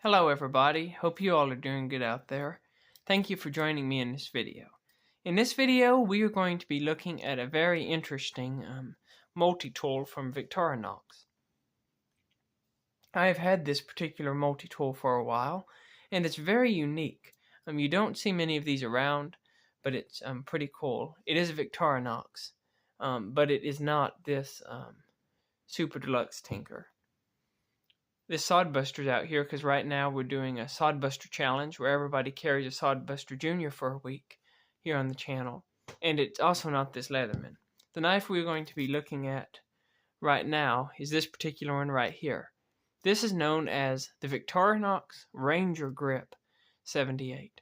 Hello everybody, hope you all are doing good out there. Thank you for joining me in this video. In this video we are going to be looking at a very interesting multi-tool from Victorinox. I have had this particular multi-tool for a while and it's very unique. You don't see many of these around, but it's pretty cool. It is a Victorinox, but it is not this super deluxe tinker. This Sodbuster's out here because right now we're doing a Sodbuster challenge where everybody carries a Sodbuster Jr. for a week here on the channel. And it's also not this Leatherman. The knife we're going to be looking at right now is this particular one right here. This is known as the Victorinox Rangergrip 78.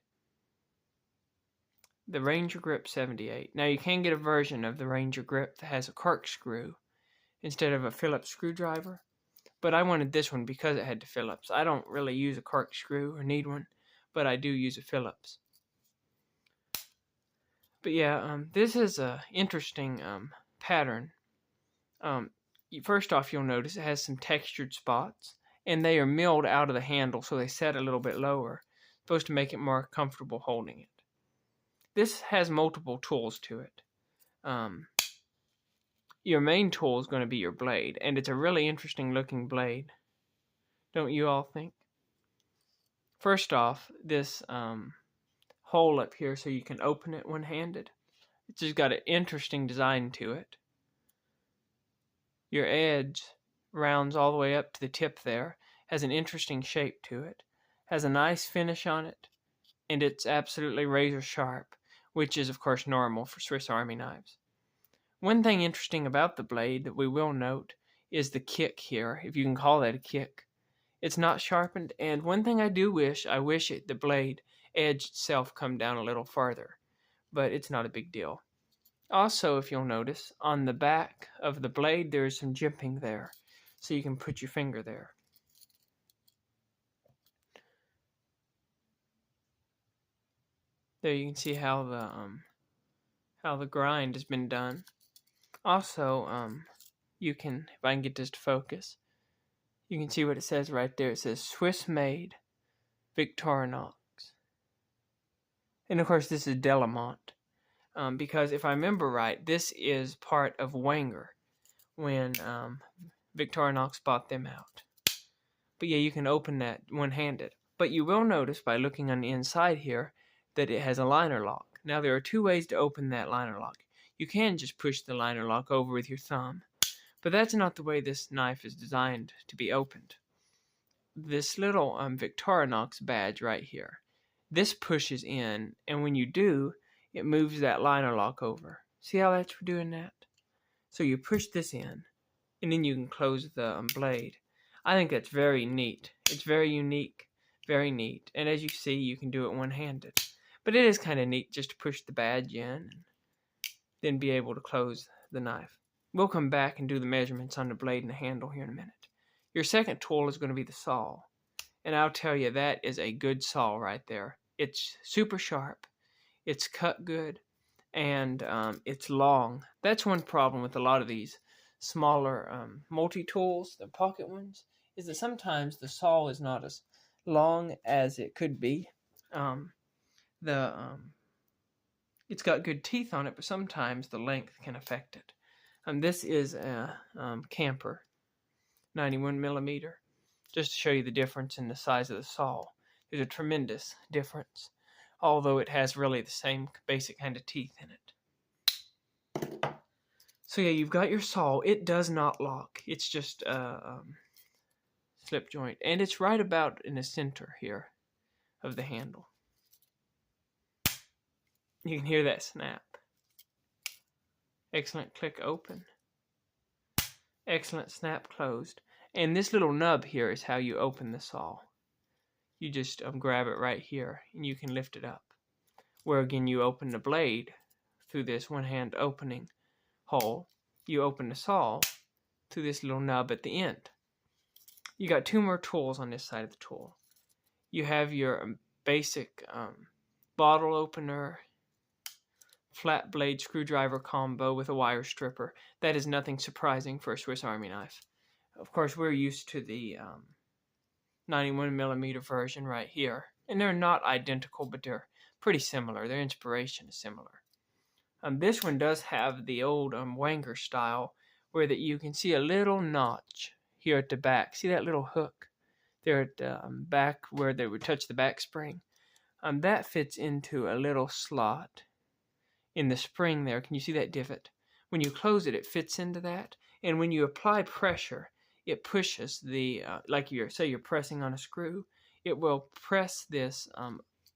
The Rangergrip 78. Now you can get a version of the Rangergrip that has a corkscrew instead of a Phillips screwdriver. But I wanted this one because it had the Phillips. I don't really use a corkscrew or need one, but I do use a Phillips. But yeah, this is an interesting pattern. First off, you'll notice it has some textured spots, and they are milled out of the handle, so they set a little bit lower, supposed to make it more comfortable holding it. This has multiple tools to it. Your main tool is going to be your blade, and it's a really interesting looking blade, don't you all think? First off, this hole up here so you can open it one-handed. It's just got an interesting design to it. Your edge rounds all the way up to the tip there, has an interesting shape to it, has a nice finish on it, and it's absolutely razor sharp, which is of course normal for Swiss Army knives. One thing interesting about the blade that we will note is the kick here, if you can call that a kick. It's not sharpened, and one thing I do wish, the blade edge itself come down a little farther, but it's not a big deal. Also, if you'll notice, on the back of the blade there is some jimping there, so you can put your finger there. There you can see how the grind has been done. Also, you can, if I can get this to focus, you can see what it says right there. It says Swiss made Victorinox. And of course this is Delamont. Because if I remember right, this is part of Wenger when Victorinox bought them out. But yeah, you can open that one-handed. But you will notice by looking on the inside here that it has a liner lock. Now there are two ways to open that liner lock. You can just push the liner lock over with your thumb, but that's not the way this knife is designed to be opened. This little Victorinox badge right here, this pushes in, and when you do, it moves that liner lock over. See how that's for doing that? So you push this in, and then you can close the blade. I think that's very neat. It's very unique, very neat, and as you see, you can do it one-handed. But it is kind of neat just to push the badge in and then be able to close the knife. We'll come back and do the measurements on the blade and the handle here in a minute. Your second tool is going to be the saw. And I'll tell you, that is a good saw right there. It's super sharp, it's cut good, and it's long. That's one problem with a lot of these smaller multi-tools, the pocket ones, is that sometimes the saw is not as long as it could be. It's got good teeth on it, but sometimes the length can affect it. This is a camper, 91 millimeter. Just to show you the difference in the size of the saw. There's a tremendous difference, although it has really the same basic kind of teeth in it. So yeah, you've got your saw. It does not lock. It's just a slip joint, and it's right about in the center here of the handle. You can hear that snap. Excellent click open. Excellent snap closed. And this little nub here is how you open the saw. You just grab it right here and you can lift it up. Where again you open the blade through this one-hand opening hole. You open the saw through this little nub at the end. You got two more tools on this side of the tool. You have your basic bottle opener, flat blade screwdriver combo with a wire stripper. That is nothing surprising for a Swiss Army knife. Of course, we're used to the 91mm version right here. And they're not identical, but they're pretty similar. Their inspiration is similar. This one does have the old Wanger style, where that you can see a little notch here at the back. See that little hook there at the back where they would touch the back spring? That fits into a little slot in the spring there. Can you see that divot? When you close it, it fits into that. And when you apply pressure, it pushes the, like you're pressing on a screw, it will press this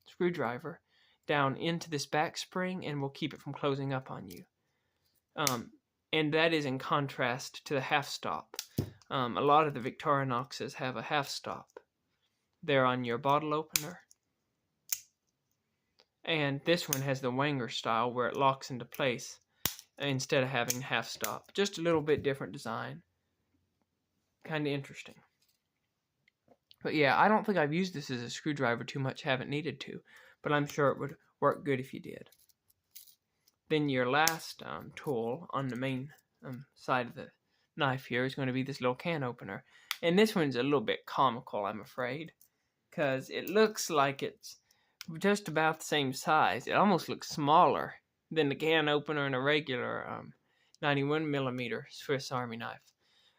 screwdriver down into this back spring and will keep it from closing up on you. And that is in contrast to the half stop. A lot of the Victorinoxes have a half stop there on your bottle opener. And this one has the Wanger style where it locks into place instead of having half stop. Just a little bit different design. Kind of interesting. But yeah, I don't think I've used this as a screwdriver too much, haven't needed to. But I'm sure it would work good if you did. Then your last tool on the main side of the knife here is going to be this little can opener. And this one's a little bit comical, I'm afraid. Because it looks like it's just about the same size. It almost looks smaller than the can opener in a regular 91mm Swiss Army knife.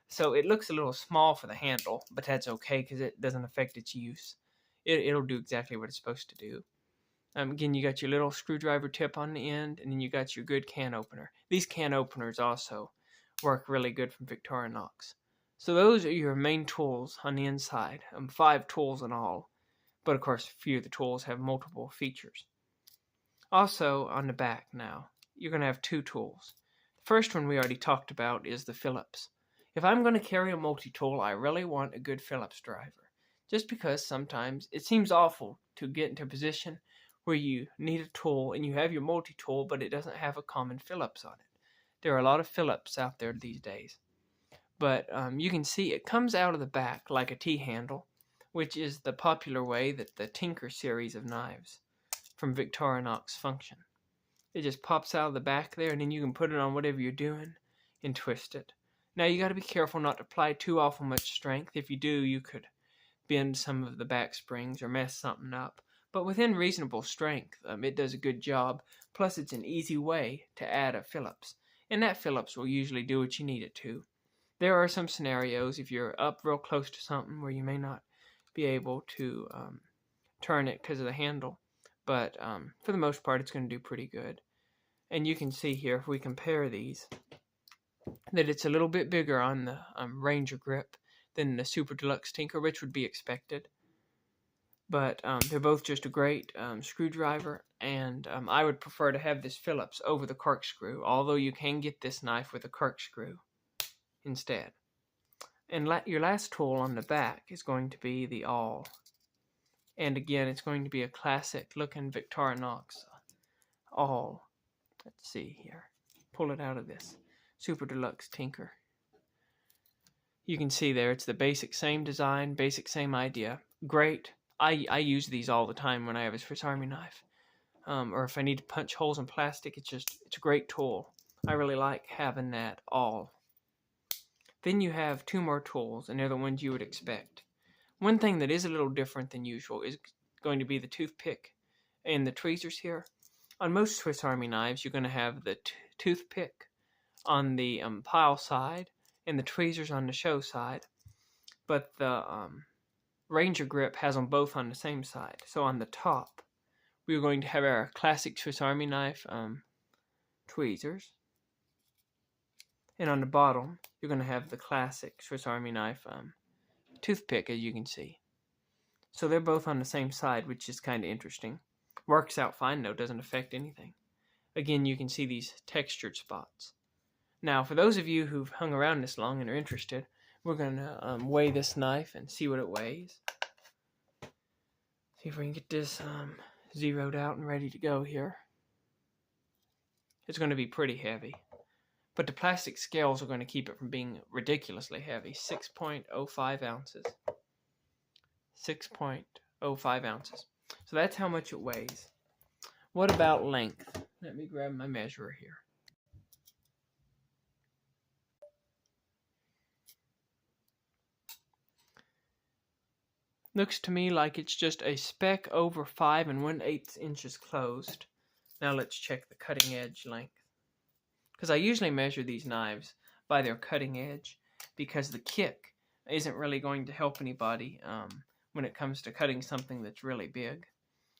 So it looks a little small for the handle, but that's okay because it doesn't affect its use. It'll do exactly what it's supposed to do. Again, you got your little screwdriver tip on the end, and then you got your good can opener. These can openers also work really good from Victorinox. So those are your main tools on the inside. 5 tools in all. But of course, a few of the tools have multiple features. Also, on the back now, you're going to have 2 tools. The first one we already talked about is the Phillips. If I'm going to carry a multi-tool, I really want a good Phillips driver. Just because sometimes it seems awful to get into a position where you need a tool and you have your multi-tool, but it doesn't have a common Phillips on it. There are a lot of Phillips out there these days. But you can see it comes out of the back like a T-handle, which is the popular way that the Tinker series of knives from Victorinox function. It just pops out of the back there, and then you can put it on whatever you're doing and twist it. Now you got to be careful not to apply too awful much strength. If you do, you could bend some of the back springs or mess something up. But within reasonable strength, it does a good job. Plus, it's an easy way to add a Phillips. And that Phillips will usually do what you need it to. There are some scenarios, if you're up real close to something, where you may not be able to turn it because of the handle. But for the most part, it's going to do pretty good. And you can see here, if we compare these, that it's a little bit bigger on the Rangergrip than the Super Deluxe Tinker, which would be expected. But they're both just a great screwdriver, and I would prefer to have this Phillips over the corkscrew, although you can get this knife with a corkscrew instead. And your last tool on the back is going to be the awl. And again, it's going to be a classic looking Victorinox awl. Let's see here. Pull it out of this Super Deluxe Tinker. You can see there, it's the basic same design, basic same idea. Great. I use these all the time when I have a Swiss Army knife. Or if I need to punch holes in plastic, it's a great tool. I really like having that awl. Then you have 2 more tools, and they're the ones you would expect. One thing that is a little different than usual is going to be the toothpick and the tweezers here. On most Swiss Army knives, you're going to have the toothpick on the pile side and the tweezers on the show side. But the Rangergrip has them both on the same side. So on the top, we're going to have our classic Swiss Army knife tweezers. And on the bottom, you're going to have the classic Swiss Army knife toothpick, as you can see. So they're both on the same side, which is kind of interesting. Works out fine, though. Doesn't affect anything. Again, you can see these textured spots. Now, for those of you who've hung around this long and are interested, we're going to weigh this knife and see what it weighs. See if we can get this zeroed out and ready to go here. It's going to be pretty heavy. But the plastic scales are going to keep it from being ridiculously heavy. 6.05 ounces. 6.05 ounces. So that's how much it weighs. What about length? Let me grab my measurer here. Looks to me like it's just a speck over 5 1/8 inches closed. Now let's check the cutting edge length. Because I usually measure these knives by their cutting edge, because the kick isn't really going to help anybody when it comes to cutting something that's really big.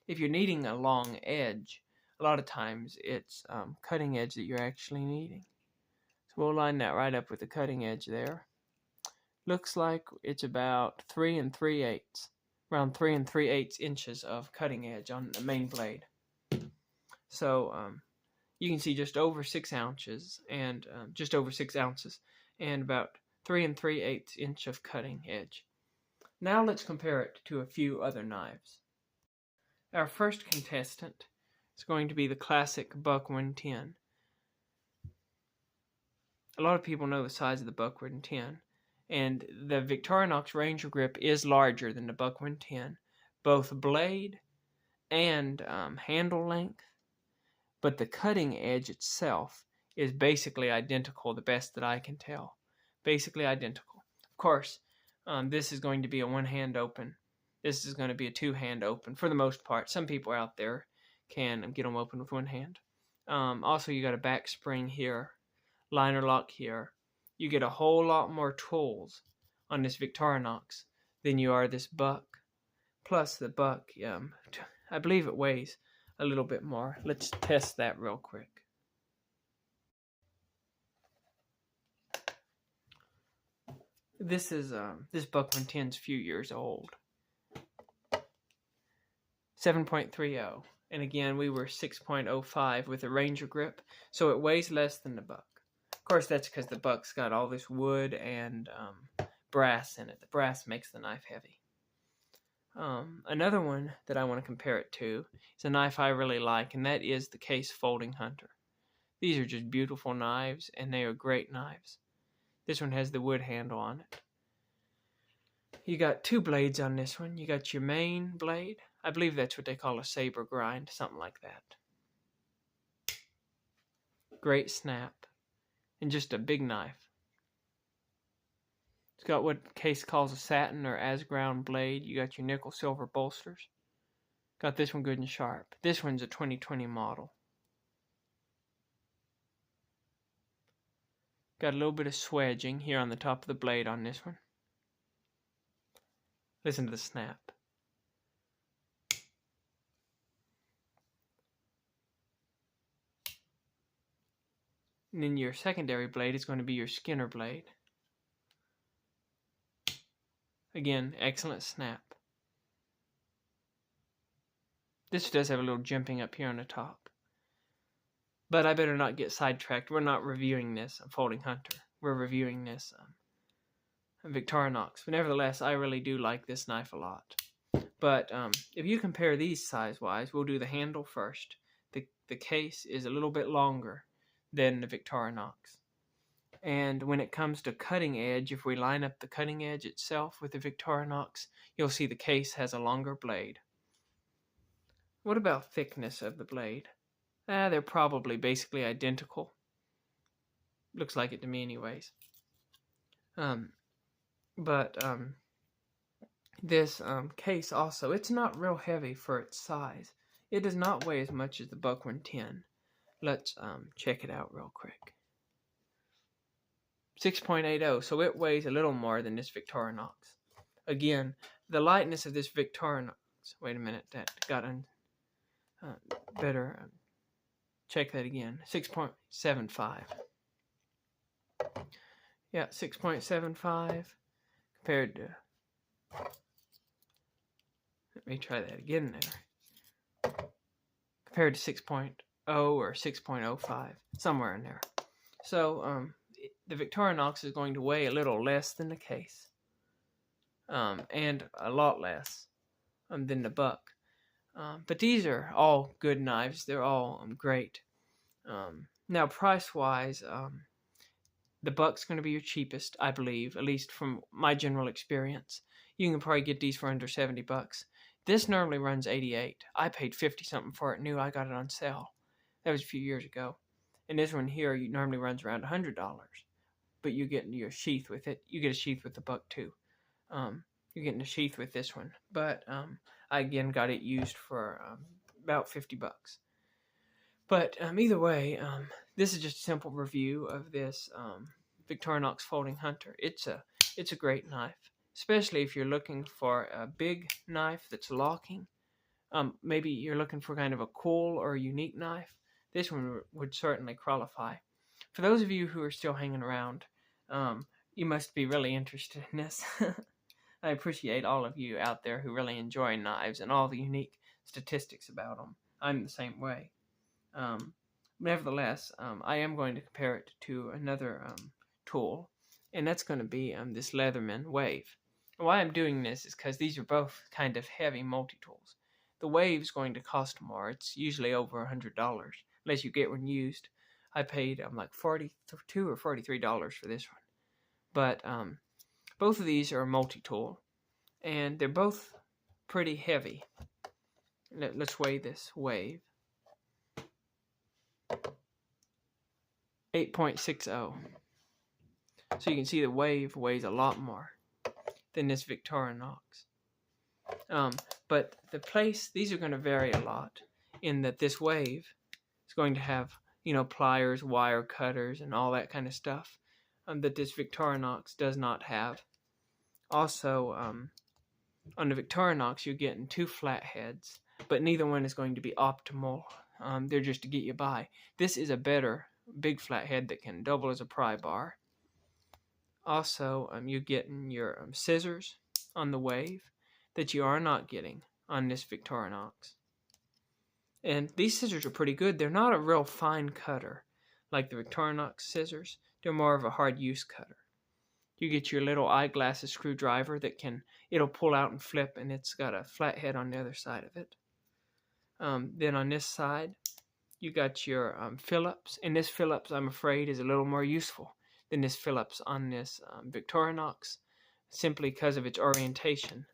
If you're needing a long edge, a lot of times it's cutting edge that you're actually needing. So we'll line that right up with the cutting edge there. Looks like it's about 3 3/8, around 3 3/8 inches of cutting edge on the main blade. So you can see just over 6 ounces and just over 6 ounces and about 3 3/8 inch of cutting edge. Now let's compare it to a few other knives. Our first contestant is going to be the classic Buck 110. A lot of people know the size of the Buck 110. And the Victorinox Rangergrip is larger than the Buck 110, both blade and handle length, but the cutting edge itself is basically identical, the best that I can tell. Basically identical. Of course, this is going to be a one-hand open. This is going to be a two-hand open for the most part. Some people out there can get them open with one hand. Also, you got a back spring here, liner lock here. You get a whole lot more tools on this Victorinox than you are this Buck. Plus the Buck, I believe it weighs a little bit more. Let's test that real quick. This is this Buck 110's a few years old. 7.30, and again we were 6.05 with a Rangergrip, so it weighs less than the Buck. Of course, that's because the Buck's got all this wood and brass in it. The brass makes the knife heavy. Another one that I want to compare it to is a knife I really like, and that is the Case Folding Hunter. These are just beautiful knives, and they are great knives. This one has the wood handle on it. You got two blades on this one. You got your main blade. I believe that's what they call a saber grind, something like that. Great snap. And just a big knife. It's got what Case calls a satin or as-ground blade. You got your nickel silver bolsters. Got this one good and sharp. This one's a 2020 model. Got a little bit of swedging here on the top of the blade on this one. Listen to the snap. And then your secondary blade is going to be your Skinner blade. Again, excellent snap. This does have a little jimping up here on the top. But I better not get sidetracked. We're not reviewing this Folding Hunter. We're reviewing this Victorinox. But nevertheless, I really do like this knife a lot. But if you compare these size-wise, we'll do the handle first. The case is a little bit longer than the Victorinox. And when it comes to cutting edge, if we line up the cutting edge itself with the Victorinox, you'll see the case has a longer blade. What about thickness of the blade? They're probably basically identical. Looks like it to me anyways. This case also, it's not real heavy for its size. It does not weigh as much as the Buck 110. Let's check it out real quick. 6.80, so it weighs a little more than this Victorinox. Again, the lightness of this Victorinox, wait a minute, that got better. Check that again. 6.75. Yeah, 6.75 compared to, let me try that again there. Compared to 6.0 or 6.05, somewhere in there. So, the Victorinox is going to weigh a little less than the case. And a lot less than the Buck. But these are all good knives. They're all great. Now, price-wise, the Buck's going to be your cheapest, I believe, at least from my general experience. You can probably get these for under $70. This normally runs $88. I paid $50-something for it new. I got it on sale. That was a few years ago. And this one here normally runs around $100. But you get your sheath with it. You get a sheath with the Buck too. you're getting a sheath with this one. But I again got it used for about $50. But either way, this is just a simple review of this Victorinox Folding Hunter. It's a great knife, especially if you're looking for a big knife that's locking. Maybe you're looking for kind of a cool or a unique knife. This one would certainly qualify. For those of you who are still hanging around, you must be really interested in this. I appreciate all of you out there who really enjoy knives and all the unique statistics about them. I'm the same way. Nevertheless, I am going to compare it to another tool, and that's going to be this Leatherman Wave. And why I'm doing this is because these are both kind of heavy multi-tools. The Wave's going to cost more. It's usually over $100, unless you get one used. I paid like $42 or $43 for this one. But both of these are a multi-tool, and they're both pretty heavy. Let's weigh this Wave. 8.60. So you can see the Wave weighs a lot more than this Victorinox. But these are going to vary a lot, in that this Wave is going to have, pliers, wire cutters, and all that kind of stuff that this Victorinox does not have. Also, on the Victorinox, you're getting 2 flat heads, but neither one is going to be optimal. They're just to get you by. This is a better big flat head that can double as a pry bar. Also, you're getting your scissors on the Wave that you are not getting on this Victorinox. And these scissors are pretty good. They're not a real fine cutter like the Victorinox scissors. They're more of a hard use cutter. You get your little eyeglasses screwdriver that it'll pull out and flip, and it's got a flat head on the other side of it. Then on this side, you got your Phillips, and this Phillips, I'm afraid, is a little more useful than this Phillips on this Victorinox, simply because of its orientation.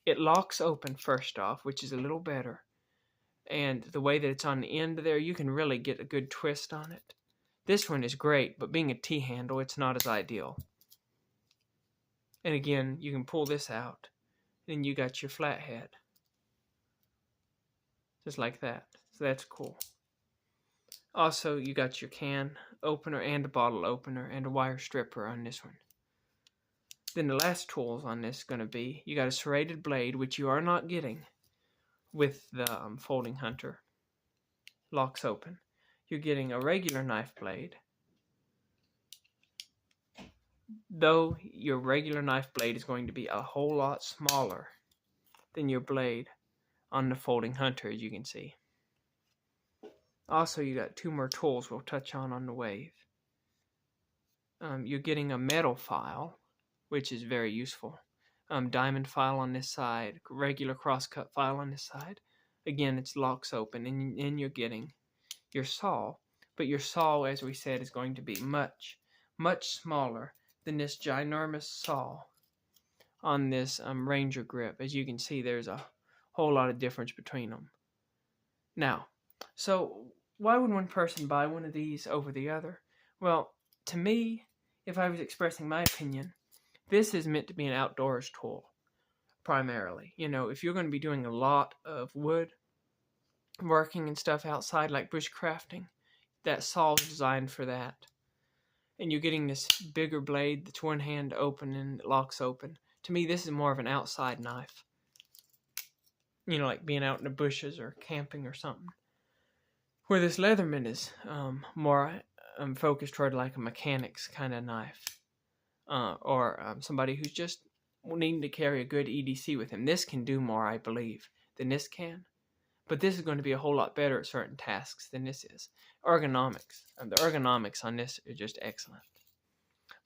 It locks open first off, which is a little better, and the way that it's on the end there, you can really get a good twist on it. This one is great, but being a T-handle, it's not as ideal. And again, you can pull this out, and you got your flathead. Just like that. So that's cool. Also, you got your can opener and a bottle opener and a wire stripper on this one. Then the last tools on this is going to be, you got a serrated blade, which you are not getting with the Folding Hunter. Locks open. You're getting a regular knife blade, though your regular knife blade is going to be a whole lot smaller than your blade on the Folding Hunter, as you can see. Also, you got 2 more tools we'll touch on the Wave. You're getting a metal file, which is very useful. Diamond file on this side, regular crosscut file on this side. Again, it's locks open, and you're getting your saw. But your saw, as we said, is going to be much, much smaller than this ginormous saw on this Rangergrip. As you can see, there's a whole lot of difference between them. Now, so why would one person buy one of these over the other? Well, to me, if I was expressing my opinion, this is meant to be an outdoors tool, primarily. If you're going to be doing a lot of wood working and stuff outside, like bushcrafting, that saw is designed for that. And you're getting this bigger blade that's one hand open and it locks open. To me, this is more of an outside knife. Like being out in the bushes or camping or something. Where this Leatherman is more focused toward like a mechanic's kind of knife. Or somebody who's just needing to carry a good EDC with him. This can do more, I believe, than this can. But this is going to be a whole lot better at certain tasks than this is. Ergonomics. The ergonomics on this are just excellent.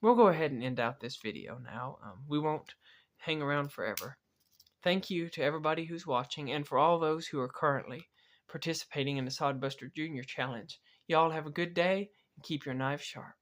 We'll go ahead and end out this video now. We won't hang around forever. Thank you to everybody who's watching, and for all those who are currently participating in the Sodbuster Junior Challenge. Y'all have a good day, and keep your knives sharp.